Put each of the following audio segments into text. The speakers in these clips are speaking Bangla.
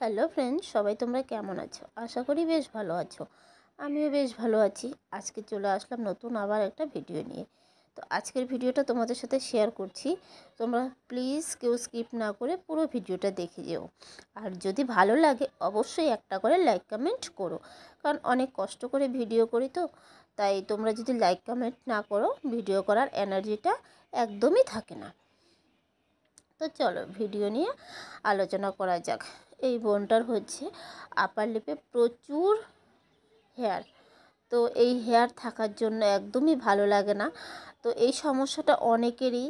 হ্যালো ফ্রেন্ডস, সবাই তোমরা কেমন আছো? আশা করি বেশ ভালো আছো। আমিও বেশ ভালো আছি। আজকে চলে আসলাম নতুন আবার একটা ভিডিও নিয়ে। তো আজকের ভিডিওটা তোমাদের সাথে শেয়ার করছি। তোমরা প্লিজ কেউ স্কিপ না করে পুরো ভিডিওটা দেখে যেও। আর যদি ভালো লাগে অবশ্যই একটা করে লাইক কমেন্ট করো, কারণ অনেক কষ্ট করে ভিডিও করি তো। তাই তোমরা যদি লাইক কমেন্ট না করো, ভিডিও করার এনার্জিটা একদমই থাকে না। তো চলো ভিডিও নিয়ে আলোচনা করা যাক। এই বোনটার হচ্ছে আপার লিপে প্রচুর হেয়ার। তো এই হেয়ার থাকার জন্য একদমই ভালো লাগে না। তো এই সমস্যাটা অনেকেরই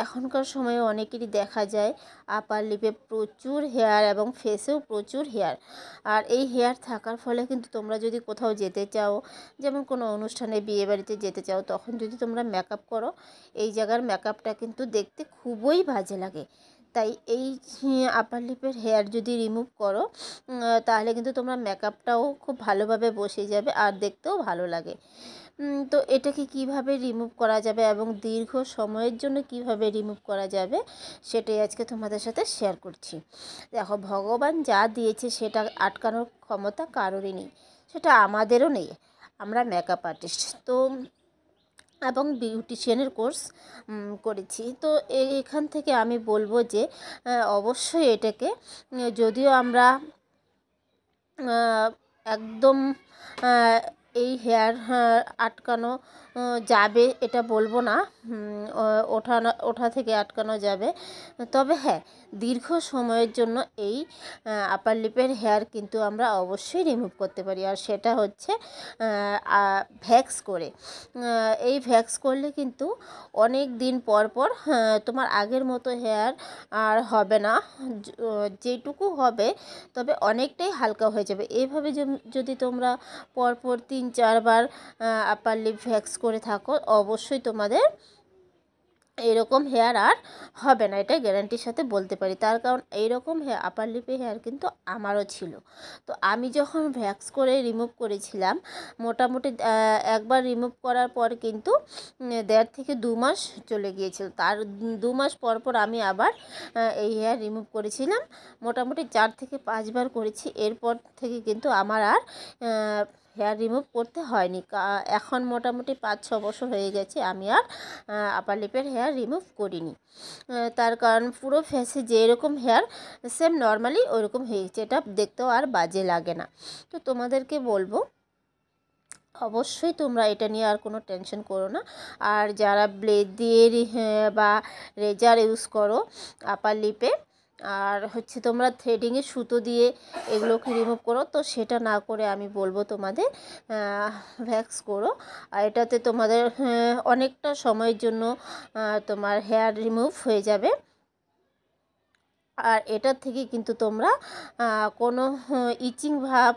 এখনকার সময়ে অনেকেরই দেখা যায়। আপার লিপে প্রচুর হেয়ার এবং ফেসেও প্রচুর হেয়ার। আর এই হেয়ার থাকার ফলে কিন্তু তোমরা যদি কোথাও যেতে চাও, যেমন কোনো অনুষ্ঠানে বিয়েবাড়িতে যেতে চাও, তখন যদি তোমরা মেকআপ করো, এই জায়গার মেকআপটা কিন্তু দেখতে খুবই বাজে লাগে। তাই এই আপার লিপের হেয়ার যদি রিমুভ করো, তাহলে কিন্তু তোমরা মেকআপটাও খুব ভালোভাবে বসে যাবে আর দেখতেও ভালো লাগে। তো এটাকে কিভাবে রিমুভ করা যাবে এবং দীর্ঘ সময়ের জন্য কিভাবে রিমুভ করা যাবে, সেটাই আজকে তোমাদের সাথে শেয়ার করছি। দেখো, ভগবান যা দিয়েছে সেটা আটকানোর ক্ষমতা কারোরই নেই, সেটা আমাদেরও নেই। আমরা মেকআপ আর্টিস্ট তো, এবং বিউটিশিয়ানের কোর্স করেছি। তো এখান থেকে আমি বলবো যে অবশ্যই এটাকে, যদিও আমরা একদম এই হেয়ার আটকানো যাবে এটা বলবো না, ওঠা থেকে আটকানো যাবে। তবে হ্যাঁ, দীর্ঘ সময়ের জন্য এই আপার লিপের হেয়ার কিন্তু আমরা অবশ্যই রিমুভ করতে পারি। আর সেটা হচ্ছে ভ্যাক্স করে। এই ভ্যাক্স করলে কিন্তু অনেক দিন পর পর তোমার আগের মতো হেয়ার আর হবে না, যেটুকু হবে তবে অনেকটাই হালকা হয়ে যাবে। এইভাবে যদি তোমরা পরপর 3-4 বার আপার লিপ ভ্যাক্স করে থাকো, অবশ্যই তোমাদের এইরকম হেয়ার আর হবে না, এটা গ্যারান্টির সাথে বলতে পারি। তার কারণ এইরকম আপার লিপে হেয়ার কিন্তু আমারও ছিল। তো আমি যখন ভ্যাক্স করে রিমুভ করেছিলাম, মোটামুটি একবার রিমুভ করার পর কিন্তু 1.5 থেকে 2 মাস চলে গিয়েছিল। তার 2 মাস পর পর আমি আবার এই হেয়ার রিমুভ করেছিলাম। মোটামুটি 4 থেকে 5 বার করেছি। এরপর থেকে কিন্তু আমার আর হেয়ার রিমুভ করতে হয়নি। এখন মোটামুটি 5-6 বছর হয়ে গেছে আমি আর আপার লিপের হেয়ার রিমুভ করিনি। তার কারণ পুরো ফেসে যেরকম হেয়ার সেম নর্মালি ওইরকম হয়ে গেছে, এটা দেখতেও আর বাজে লাগে না। তো তোমাদেরকে বলবো অবশ্যই তোমরা এটা নিয়ে আর কোনো টেনশন করো না। আর যারা ব্লেড দিয়ে বা রেজার ইউজ করো আপার লিপে, আর হচ্ছে তোমরা থ্রেডিংয়ে সুতো দিয়ে এগুলোকে রিমুভ করো, তো সেটা না করে আমি বলবো তোমাদের ভ্যাক্স করো। আর এটাতে তোমাদের অনেকটা সময়ের জন্য তোমার হেয়ার রিমুভ হয়ে যাবে। আর এটার থেকে কিন্তু তোমরা কোনো ইচিং ভাব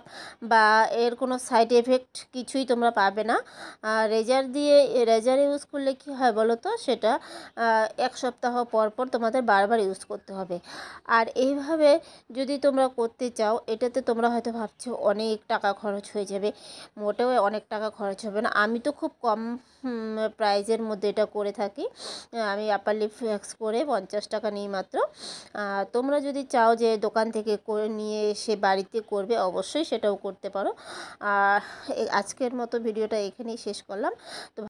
বা এর কোনো সাইড এফেক্ট কিছুই তোমরা পাবে না। রেজার ইউজ করলে কি হয় বলো তো, সেটা 1 সপ্তাহ পর পর তোমাদের বারবার ইউজ করতে হবে। আর এইভাবে যদি তোমরা করতে চাও, এটাতে তোমরা হয়তো ভাবছো অনেক টাকা খরচ হয়ে যাবে। মোটেও অনেক টাকা খরচ হবে না। আমি তো খুব কম প্রাইজের মধ্যে এটা করে থাকি। আমি আপার লিপ ভ্যাক্স করে 50 টাকা নিই মাত্র। তোমরা যদি চাও যে দোকান থেকে করে নিয়ে এসে বাড়িতে করবে, অবশ্যই সেটাও করতে পারো। আজকের মতো ভিডিওটা এখানেই শেষ করলাম। তো